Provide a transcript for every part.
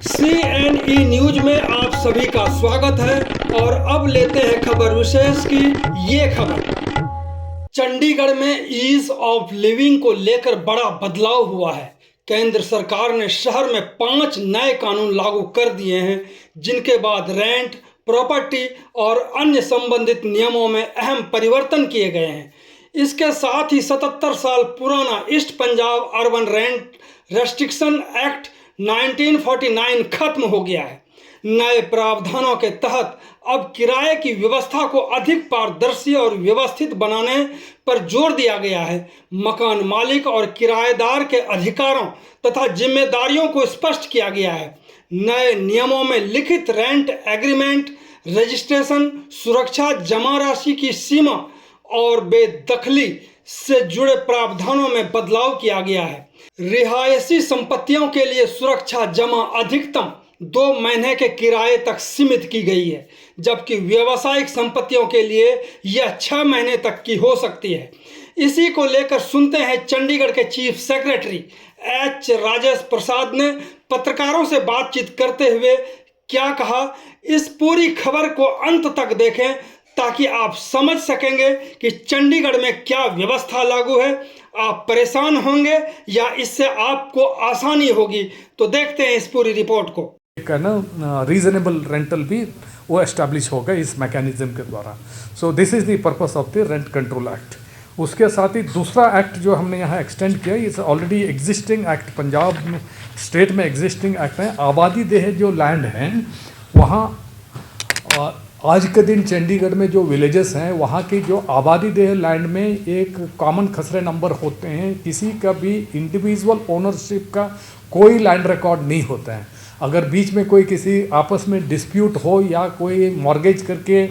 CNE news में आप सभी का स्वागत है और अब लेते हैं खबर विशेष की ये खबर। चंडीगढ़ में ईज ऑफ लिविंग को लेकर बड़ा बदलाव हुआ है। केंद्र सरकार ने शहर में 5 नए कानून लागू कर दिए हैं, जिनके बाद रेंट, प्रॉपर्टी और अन्य संबंधित नियमों में अहम परिवर्तन किए गए हैं। इसके साथ ही 77 साल पुराना east Punjab urban rent restriction act 1949 खत्म हो गया है। नए प्रावधानों के तहत अब किराए की व्यवस्था को अधिक पारदर्शी और व्यवस्थित बनाने पर जोर दिया गया है। मकान मालिक और किराएदार के अधिकारों तथा जिम्मेदारियों को स्पष्ट किया गया है। नए नियमों में लिखित रेंट एग्रीमेंट, रजिस्ट्रेशन, सुरक्षा जमा राशि की सीमा और बेदखली से जुड़े प्रावधानों में बदलाव किया गया है। रिहायशी संपत्तियों के लिए सुरक्षा जमा अधिकतम 2 महीने के किराए तक सीमित की गई है, जबकि व्यावसायिक संपत्तियों के लिए यह 6 महीने तक की हो सकती है। इसी को लेकर सुनते हैं चंडीगढ़ के चीफ सेक्रेटरी एच राजेश प्रसाद ने पत्रकारों से बातचीत करते हुए क्या कहा। इस पूरी खबर को अंत तक देखें ताकि आप समझ सकेंगे कि चंडीगढ़ में क्या व्यवस्था लागू है। आप परेशान होंगे या इससे आपको आसानी होगी, तो देखते हैं इस पूरी रिपोर्ट को। एक ना रीजनेबल रेंटल भी वो एस्टैब्लिश होगा इस मैकेनिज्म के द्वारा। So this is the purpose of the rent control act. उसके साथ ही दूसरा एक्ट जो हमने यहाँ एक्सटेंड किया, इस ऑलरेडी एग्जिस्टिंग एक्ट, पंजाब में स्टेट में एग्जिस्टिंग एक्ट है। आबादी देह जो लैंड हैं वहाँ आज के दिन चंडीगढ़ में जो विलेजेस हैं वहाँ की जो आबादी देह लैंड में एक कॉमन खसरे नंबर होते हैं। किसी का भी इंडिविजुअल ओनरशिप का कोई लैंड रिकॉर्ड नहीं होता है। अगर बीच में कोई किसी आपस में डिस्प्यूट हो या कोई मॉर्गेज करके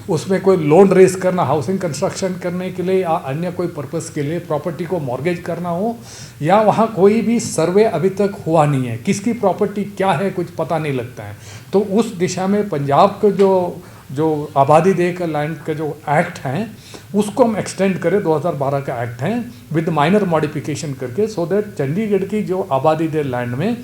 उसमें कोई लोन रेज करना, हाउसिंग कंस्ट्रक्शन करने के लिए या अन्य कोई पर्पस के लिए प्रॉपर्टी को मॉर्गेज करना हो, या वहाँ कोई भी सर्वे अभी तक हुआ नहीं है, किसकी प्रॉपर्टी क्या है कुछ पता नहीं लगता है, तो उस दिशा में पंजाब का जो आबादी देह का लैंड का जो एक्ट हैं उसको हम एक्सटेंड करें। 2012 का एक्ट है विद माइनर मॉडिफिकेशन करके, सो दैट चंडीगढ़ की जो आबादी देह लैंड में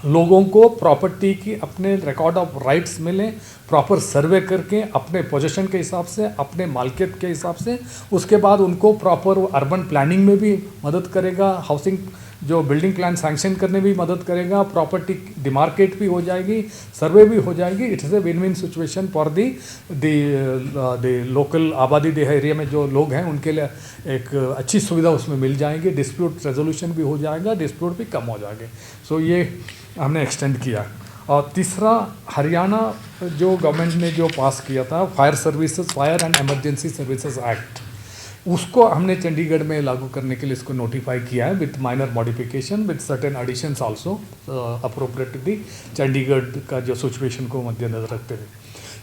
लोगों को प्रॉपर्टी की अपने रिकॉर्ड ऑफ राइट्स मिलें, प्रॉपर सर्वे करके अपने पोजीशन के हिसाब से, अपने मालकियत के हिसाब से। उसके बाद उनको प्रॉपर अर्बन प्लानिंग में भी मदद करेगा, हाउसिंग जो बिल्डिंग प्लान सैंक्शन करने भी मदद करेगा, प्रॉपर्टी डिमार्केट भी हो जाएगी, सर्वे भी हो जाएगी। It is a win win situation for the local आबादी देह एरिया में जो लोग हैं उनके लिए एक अच्छी सुविधा उसमें मिल जाएगी। डिस्प्यूट रेजोल्यूशन भी हो जाएगा, डिस्प्यूट भी कम हो जाएंगे। सो ये हमने एक्सटेंड किया। और तीसरा, हरियाणा जो गवर्नमेंट ने जो पास किया था fire and emergency services act, उसको हमने चंडीगढ़ में लागू करने के लिए इसको नोटिफाई किया है with minor modification with certain additions also appropriately Chandigarh का जो सिचुएशन को मद्देनजर रखते हुए।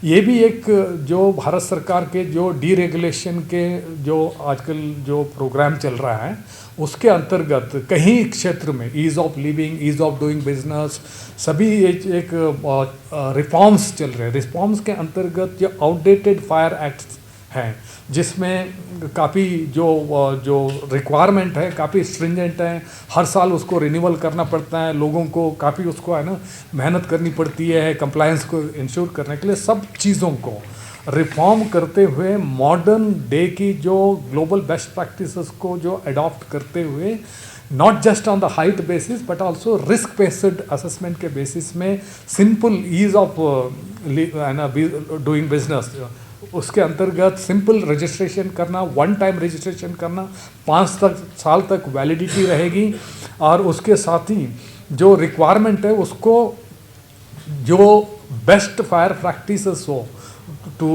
ये भी एक जो भारत सरकार के जो डीरेगुलेशन के जो आजकल जो प्रोग्राम चल रहा है उसके अंतर्गत कहीं क्षेत्र में ease of living, ease of doing business, सभी एक रिफॉर्म्स चल रहे हैं। रिफॉर्म्स के अंतर्गत जो आउटडेटेड फायर एक्ट्स हैं जिसमें काफ़ी जो रिक्वायरमेंट है काफ़ी स्ट्रिंजेंट है, हर साल उसको रिन्यूअल करना पड़ता है, लोगों को काफ़ी उसको है ना मेहनत करनी पड़ती है कंप्लायंस को इंश्योर करने के लिए। सब चीज़ों को रिफॉर्म करते हुए मॉडर्न डे की जो ग्लोबल बेस्ट प्रैक्टिसेस को जो अडॉप्ट करते हुए, not just on the height basis but also risk based assessment के बेसिस में simple ease of doing business, उसके अंतर्गत सिंपल रजिस्ट्रेशन करना, वन टाइम रजिस्ट्रेशन करना, 5 साल तक वैलिडिटी रहेगी। और उसके साथ ही जो रिक्वायरमेंट है उसको जो बेस्ट फायर प्रैक्टिसेस हो to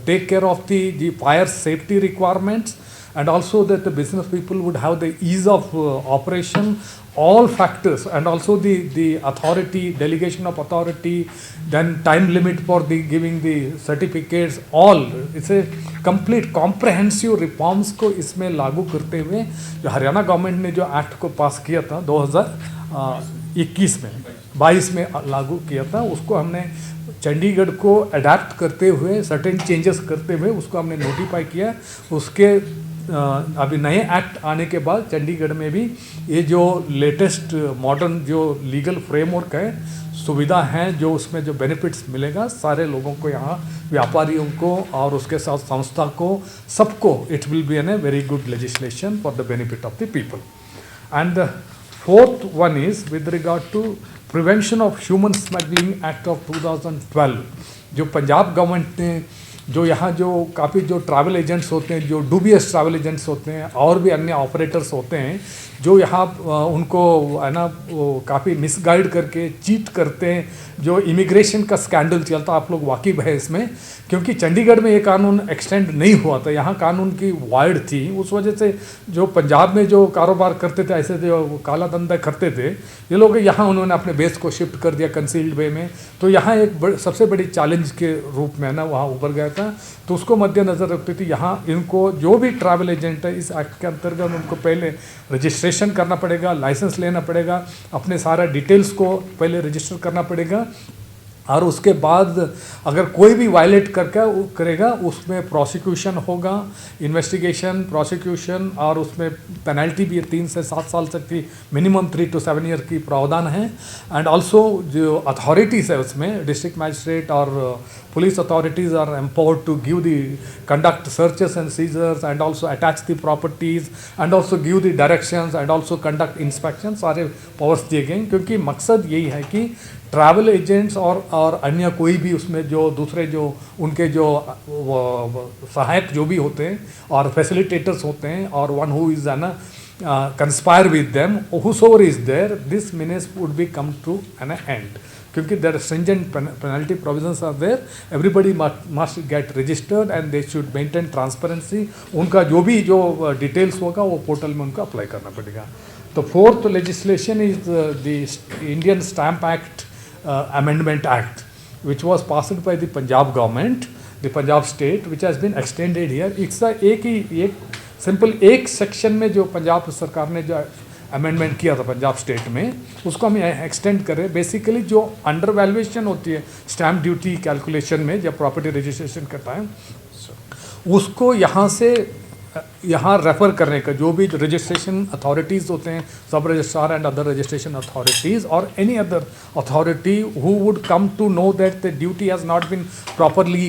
take care of the fire safety requirements, and also that the business people would have the ease of operation, all factors, and also the authority, delegation of authority, then time limit for the giving the certificates, all it's a complete comprehensive reforms को इसमें लागू करते हुए जो Haryana government ने जो act को पास किया था 2021 में 22 में लागू किया था, उसको हमने चंडीगढ़ को अडेप्ट करते हुए सर्टेन चेंजेस करते हुए उसको हमने नोटिफाई किया। उसके अभी नए एक्ट आने के बाद चंडीगढ़ में भी ये जो लेटेस्ट मॉडर्न जो लीगल फ्रेमवर्क है, सुविधा हैं जो उसमें जो बेनिफिट्स मिलेगा सारे लोगों को, यहाँ व्यापारियों को और उसके साथ संस्था को, सबको it will be an a very good legislation for the benefit of the people. And the fourth one is with regard to prevention of human smuggling act of 2012, जो पंजाब गवर्नमेंट ने जो यहाँ जो काफ़ी जो ट्रैवल एजेंट्स होते हैं, जो डूबियस ट्रैवल एजेंट्स होते हैं और भी अन्य ऑपरेटर्स होते हैं जो यहाँ उनको है ना काफ़ी मिसगाइड करके चीट करते हैं, जो इमिग्रेशन का स्कैंडल चलता, आप लोग वाकिफ है इसमें, क्योंकि चंडीगढ़ में ये कानून एक्सटेंड नहीं हुआ था, यहाँ कानून की वाइड थी, उस वजह से जो पंजाब में जो कारोबार करते थे, ऐसे जो काला धंधा करते थे ये लोग, यहाँ उन्होंने अपने बेस को शिफ्ट कर दिया कंसील्ड वे में, तो यहाँ एक सबसे बड़ी चैलेंज के रूप में ना वहाँ उभर गया था. तो उसको मद्देनज़र रखते थे यहाँ इनको जो भी ट्रैवल एजेंट है इस एक्ट के अंतर्गत उनको पहले रजिस्ट्रेशन करना पड़ेगा, लाइसेंस लेना पड़ेगा, अपने सारा डिटेल्स को पहले रजिस्टर करना पड़ेगा, और उसके बाद अगर कोई भी वायलेट करेगा उसमें प्रोसिक्यूशन होगा, इन्वेस्टिगेशन, प्रोसिक्यूशन, और उसमें पेनल्टी भी 3 से 7 साल तक की, मिनिमम 3 to 7 ईयर की प्रावधान है. एंड ऑल्सो जो अथॉरिटीज़ है उसमें डिस्ट्रिक्ट मैजिस्ट्रेट और police authorities are empowered to give the conduct searches and seizures and also attach the properties and also give the directions and also conduct inspection, सारे powers दिए गए, क्योंकि मकसद यही है कि ट्रैवल एजेंट्स और अन्य कोई भी उसमें जो दूसरे जो उनके जो सहायक जो भी होते हैं और फैसिलिटेटर्स होते हैं और वन हु इज़ ना conspire with them, whosoever is there, this menace would be come to an end, क्योंकि there stringent penalty provisions are there, everybody must get registered and they should maintain transparency, उनका जो भी जो details होगा वो portal में उनको apply करना पड़ेगा. तो fourth legislation is the Indian stamp act Amendment Act, which was passed by the Punjab government, the Punjab state, which has been extended here. it's एक सिंपल एक सेक्शन में जो पंजाब सरकार ने जो अमेंडमेंट किया था पंजाब स्टेट में, उसको हम एक्सटेंड करें. बेसिकली जो अंडर वैल्यूएशन होती है स्टैम्प ड्यूटी कैलकुलेशन में जब प्रॉपर्टी रजिस्ट्रेशन करता है, उसको यहाँ रेफ़र करने का, जो भी रजिस्ट्रेशन अथॉरिटीज़ होते हैं, सब registrar and other registration authorities और any other authority who would come to know that the duty has not been properly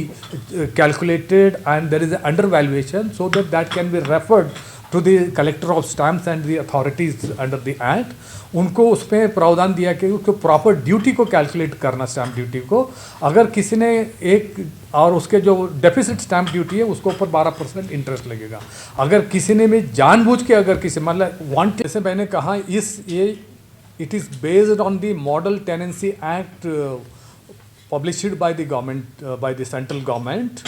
calculated and there is a undervaluation, so that can be referred to the collector of stamps and the authorities under the act. उनको उस पर प्रावधान दिया कि उसको proper duty को calculate करना, stamp duty को. अगर किसी ने एक और उसके जो डेफिसिट स्टैम्प ड्यूटी है उसको ऊपर 12% इंटरेस्ट लगेगा. अगर किसी ने भी जानबूझ के अगर किसी मतलब वांट, जैसे मैंने कहा it is based on the model tenancy act published by the government, by the central government,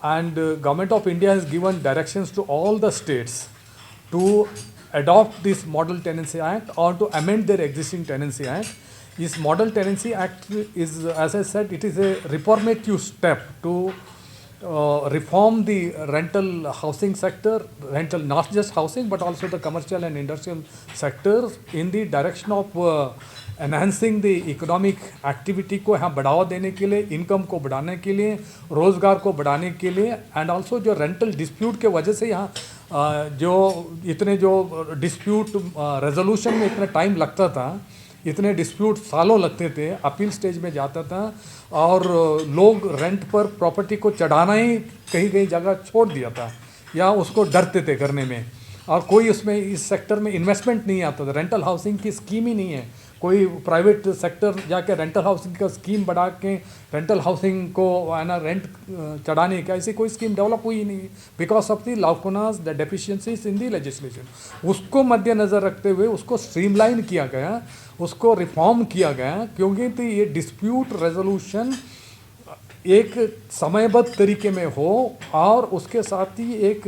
and Government of India has given directions to all the states to adopt this Model Tenancy Act or to amend their existing Tenancy Act. This Model Tenancy Act is, as I said, it is a reformative step to reform the rental housing sector, not just housing but also the commercial and industrial sectors in the direction of enhancing the economic activity को यहाँ बढ़ावा देने के लिए, income को बढ़ाने के लिए, रोज़गार को बढ़ाने के लिए, एंड ऑल्सो जो रेंटल डिस्प्यूट के वजह से यहाँ जो इतने जो डिस्प्यूट रेजोल्यूशन में इतना टाइम लगता था, इतने डिस्प्यूट सालों लगते थे, अपील स्टेज में जाता था और लोग रेंट पर प्रॉपर्टी को चढ़ाना ही कहीं जगह छोड़ दिया था या उसको डरते थे करने में, और कोई उसमें इस सेक्टर में इन्वेस्टमेंट नहीं आता था. रेंटल हाउसिंग की स्कीम ही नहीं है, कोई प्राइवेट सेक्टर जाके रेंटल हाउसिंग का स्कीम बढ़ा के रेंटल हाउसिंग को है ना रेंट चढ़ाने का ऐसी कोई स्कीम डेवलप हुई नहीं, because of the lacunas, the deficiencies in the legislation. उसको मद्देनज़र रखते हुए उसको स्ट्रीमलाइन किया गया, उसको रिफॉर्म किया गया, क्योंकि तो ये डिस्प्यूट रेजोल्यूशन एक समयबद्ध तरीके में हो और उसके साथ ही एक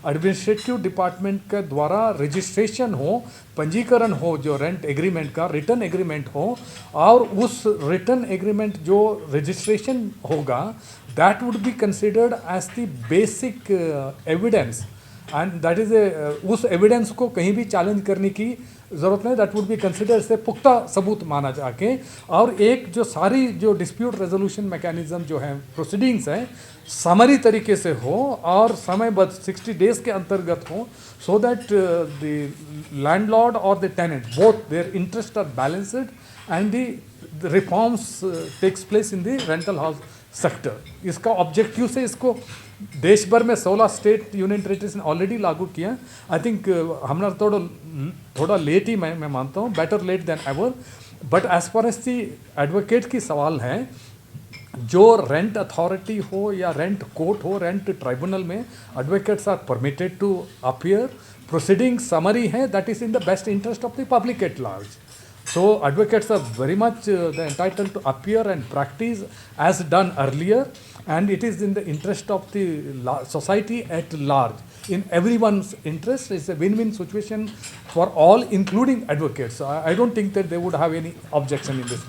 एडमिनिस्ट्रेटिव डिपार्टमेंट के द्वारा रजिस्ट्रेशन हो, पंजीकरण हो, जो रेंट एग्रीमेंट का रिटर्न एग्रीमेंट हो, और उस रिटर्न एग्रीमेंट जो रजिस्ट्रेशन होगा that would be considered as the basic evidence, and that is उस एविडेंस को कहीं भी चैलेंज करने की ज़रूरत नहीं, दैट वुड बी कंसिडर से पुख्ता सबूत माना जाके, और एक जो सारी जो डिस्प्यूट रेजोल्यूशन मैकेनिज्म जो है प्रोसीडिंग्स हैं समरी तरीके से हो और समयबद्ध 60 डेज के अंतर्गत हो, सो दैट द लैंडलॉर्ड और the tenant both their interest are balanced and the reforms takes place in the rental house sector. इसका ऑब्जेक्टिव से इसको देश भर में 16 स्टेट यूनियन टेरिटरीज ने ऑलरेडी लागू किया। आई थिंक हमारा थोड़ा लेट ही मैं मानता हूँ, better late than ever. But as far as the advocate की सवाल है, जो रेंट अथॉरिटी हो या रेंट कोर्ट हो, रेंट ट्राइब्यूनल में advocates are permitted to appear. Proceeding summary है, that is in the best interest of the public at large. So advocates are very much entitled to appear and practice as done earlier, and it is in the interest of the society at large. In everyone's interest, it's a win-win situation for all, including advocates. So I don't think that they would have any objection in this.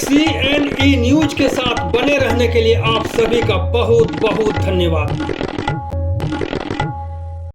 CNE news के साथ बने रहने के लिए आप सभी का बहुत बहुत धन्यवाद।